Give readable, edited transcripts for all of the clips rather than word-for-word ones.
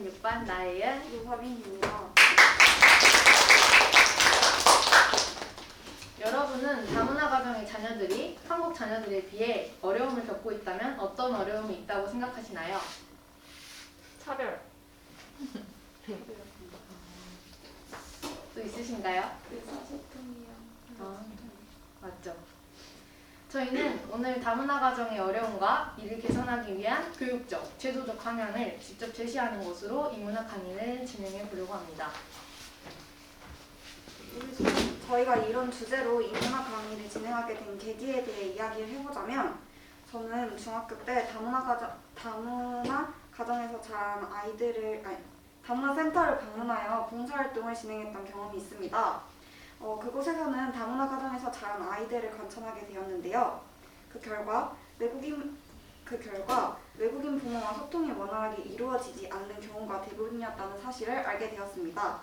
46반 나혜은, 유서빈입니다. 여러분은 다문화 가정의 자녀들이 한국 자녀들에 비해 어려움을 겪고 있다면 어떤 어려움이 있다고 생각하시나요? 차별. 또 있으신가요? 의사소통이요. 맞죠. 저희는 오늘 다문화 가정의 어려움과 이를 개선하기 위한 교육적, 제도적 방향을 직접 제시하는 것으로 인문학 강의를 진행해 보려고 합니다. 저희가 이런 주제로 인문학 강의를 진행하게 된 계기에 대해 이야기를 해보자면, 저는 중학교 때 다문화 가정에서 자란 다문화 센터를 방문하여 봉사활동을 진행했던 경험이 있습니다. 그곳에서는 다문화 가정에서 자란 아이들을 관찰하게 되었는데요. 그 결과 외국인 부모와 소통이 원활하게 이루어지지 않는 경우가 대부분이었다는 사실을 알게 되었습니다.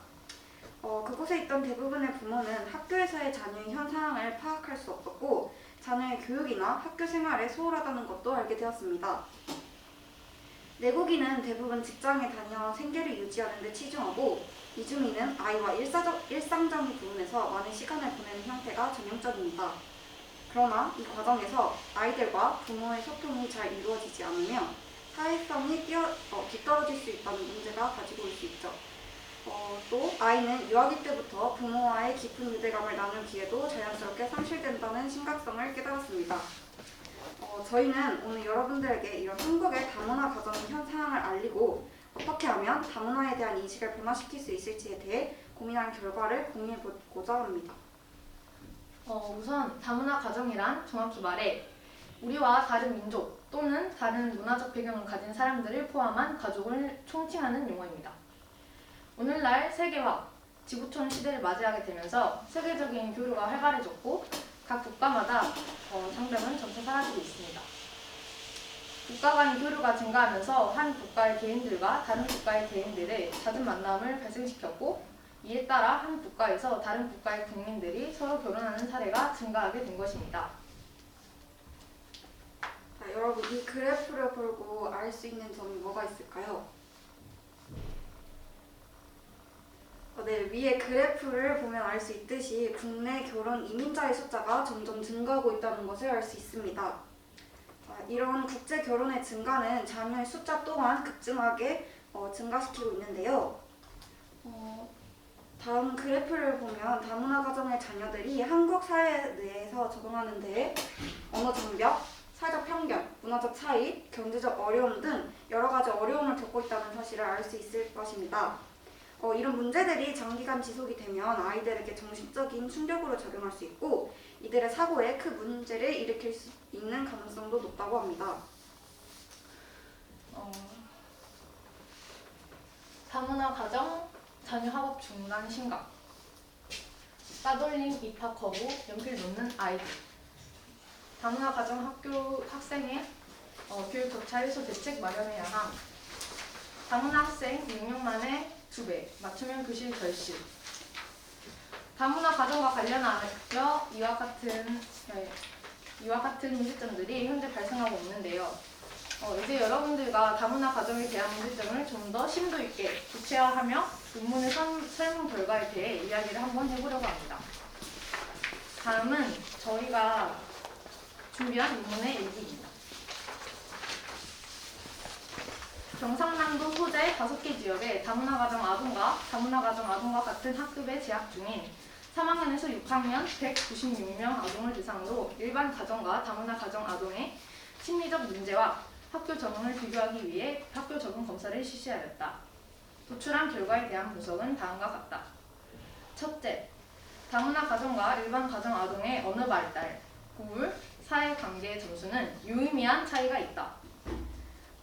그곳에 있던 대부분의 부모는 학교에서의 자녀의 현 상황을 파악할 수 없었고, 자녀의 교육이나 학교 생활에 소홀하다는 것도 알게 되었습니다. 내국인은 대부분 직장에 다녀 생계를 유지하는 데 치중하고, 이주민은 아이와 일상적인 부분에서 많은 시간을 보내는 형태가 전형적입니다. 그러나 이 과정에서 아이들과 부모의 소통이 잘 이루어지지 않으며 사회성이 뒤떨어질 수 있다는 문제가 가지고 올 수 있죠. 또 아이는 유아기 때부터 부모와의 깊은 유대감을 나눌 기회도 자연스럽게 상실된다는 심각성을 깨달았습니다. 저희는 오늘 여러분들에게 이런 한국의 다문화 가정의 현 상황을 알리고 어떻게 하면 다문화에 대한 인식을 변화시킬 수 있을지에 대해 고민한 결과를 공유해보고자 합니다. 우선 다문화 가정이란 정확히 말해 우리와 다른 민족 또는 다른 문화적 배경을 가진 사람들을 포함한 가족을 총칭하는 용어입니다. 오늘날 세계화, 지구촌 시대를 맞이하게 되면서 세계적인 교류가 활발해졌고 각 국가마다 장벽은 점차 사라지고 있습니다. 국가 간 교류가 증가하면서 한 국가의 개인들과 다른 국가의 개인들의 잦은 만남을 발생시켰고, 이에 따라 한 국가에서 다른 국가의 국민들이 서로 결혼하는 사례가 증가하게 된 것입니다. 자, 여러분, 이 그래프를 보고 알 수 있는 점이 뭐가 있을까요? 네, 위에 그래프를 보면 알 수 있듯이 국내 결혼 이민자의 숫자가 점점 증가하고 있다는 것을 알 수 있습니다. 이런 국제 결혼의 증가는 자녀의 숫자 또한 급증하게 증가시키고 있는데요. 다음 그래프를 보면 다문화 가정의 자녀들이 한국 사회 내에서 적응하는 데에 언어 장벽, 사회적 편견, 문화적 차이, 경제적 어려움 등 여러 가지 어려움을 겪고 있다는 사실을 알 수 있을 것입니다. 이런 문제들이 장기간 지속이 되면 아이들에게 정신적인 충격으로 작용할 수 있고, 이들의 사고에 큰 문제를 일으킬 수 있는 가능성도 높다고 합니다. 다문화 가정, 자녀 학업 중단 심각, 따돌림 입학 거부, 연필 놓는 아이들, 다문화 가정 학교 학생의 교육 격차 해소 대책 마련해야 함, 다문화 학생 6년 만에 2배, 맞춤형 교실 결실. 다문화 가정과 관련하여 이와 같은 문제점들이 현재 발생하고 있는데요. 이제 여러분들과 다문화 가정에 대한 문제점을 좀 더 심도 있게 구체화하며 논문의 설문 결과에 대해 이야기를 한번 해보려고 합니다. 다음은 저희가 준비한 논문의 일기입니다. 경상남도 소재 5개 지역의 다문화 가정 아동과 같은 학급에 재학 중인 3학년에서 6학년 196명 아동을 대상으로 일반 가정과 다문화 가정 아동의 심리적 문제와 학교 적응을 비교하기 위해 학교 적응 검사를 실시하였다. 도출한 결과에 대한 분석은 다음과 같다. 첫째, 다문화 가정과 일반 가정 아동의 언어 발달, 우울, 사회관계 점수는 유의미한 차이가 있다.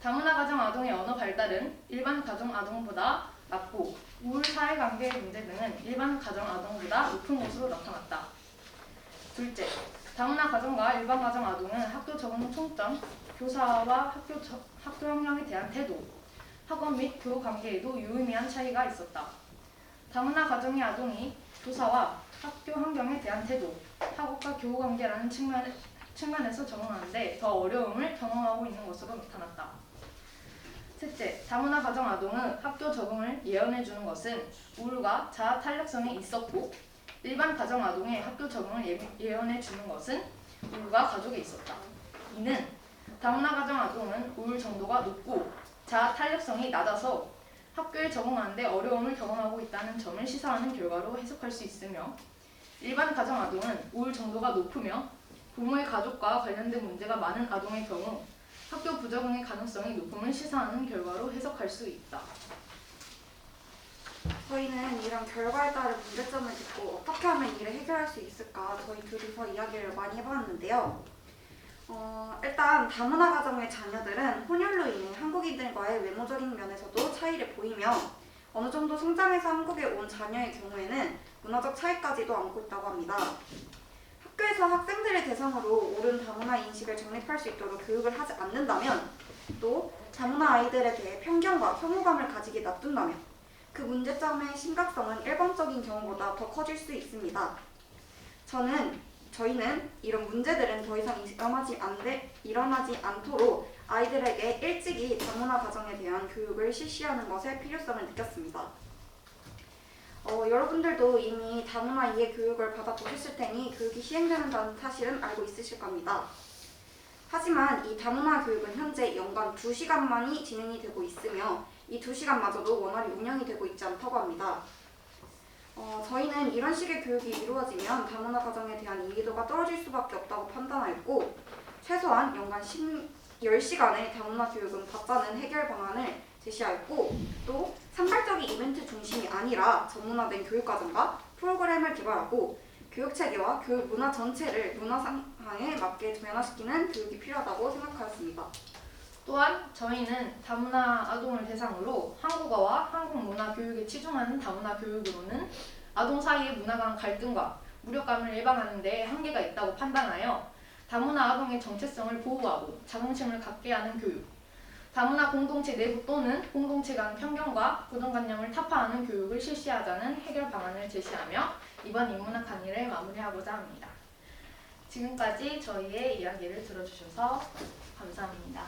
다문화 가정 아동의 언어 발달은 일반 가정 아동보다 낮고, 우울, 사회관계 문제 등은 일반 가정 아동보다 높은 것으로 나타났다. 둘째, 다문화 가정과 일반 가정 아동은 학교 적응 총점, 교사와 학교 환경에 대한 태도, 학원 및 교우 관계에도 유의미한 차이가 있었다. 다문화 가정의 아동이 교사와 학교 환경에 대한 태도, 학업과 교우 관계라는 측면에서 적응하는데 더 어려움을 경험하고 있는 것으로 나타났다. 셋째, 다문화 가정 아동의 학교 적응을 예언해 주는 것은 우울과 자아 탄력성이 있었고, 일반 가정 아동의 학교 적응을 예언해 주는 것은 우울과 가족에 있었다. 이는 다문화 가정 아동은 우울 정도가 높고 자아 탄력성이 낮아서 학교에 적응하는 데 어려움을 경험하고 있다는 점을 시사하는 결과로 해석할 수 있으며, 일반 가정 아동은 우울 정도가 높으며 부모의 가족과 관련된 문제가 많은 아동의 경우 학교 부적응의 가능성이 높음을 시사하는 결과로 해석할 수 있다. 저희는 이런 결과에 따른 문제점을 듣고 어떻게 하면 이를 해결할 수 있을까 저희 둘이서 이야기를 많이 해봤는데요. 일단 다문화 가정의 자녀들은 혼혈로 인해 한국인들과의 외모적인 면에서도 차이를 보이며 어느 정도 성장해서 한국에 온 자녀의 경우에는 문화적 차이까지도 안고 있다고 합니다. 학교에서 학생들을 대상으로 옳은 다문화 인식을 정립할 수 있도록 교육을 하지 않는다면, 또 다문화 아이들에 대해 편견과 혐오감을 가지게 놔둔다면 그 문제점의 심각성은 일반적인 경우보다 더 커질 수 있습니다. 저희는 이런 문제들은 더 이상 일어나지 않도록 아이들에게 일찍이 다문화 가정에 대한 교육을 실시하는 것의 필요성을 느꼈습니다. 여러분들도 이미 다문화 이해 교육을 받아보셨을 테니 교육이 시행되는 사실은 알고 있으실 겁니다. 하지만 이 다문화 교육은 현재 연간 2시간만이 진행이 되고 있으며 이 2시간마저도 원활히 운영이 되고 있지 않다고 합니다. 저희는 이런 식의 교육이 이루어지면 다문화 가정에 대한 이해도가 떨어질 수밖에 없다고 판단하였고, 최소한 연간 10시간의 다문화 교육은 받자는 해결 방안을 제시하였고, 또 산발적인 이벤트 중심이 아니라 전문화된 교육과정과 프로그램을 개발하고 교육체계와 교육 문화 전체를 문화 상황에 맞게 변화시키는 교육이 필요하다고 생각하였습니다. 또한 저희는 다문화 아동을 대상으로 한국어와 한국 문화 교육에 치중하는 다문화 교육으로는 아동 사이의 문화 간 갈등과 무력감을 예방하는 데 한계가 있다고 판단하여 다문화 아동의 정체성을 보호하고 자긍심을 갖게 하는 교육, 다문화 공동체 내부 또는 공동체 간 편견과 고정관념을 타파하는 교육을 실시하자는 해결 방안을 제시하며 이번 인문학 강의를 마무리하고자 합니다. 지금까지 저희의 이야기를 들어주셔서 감사합니다.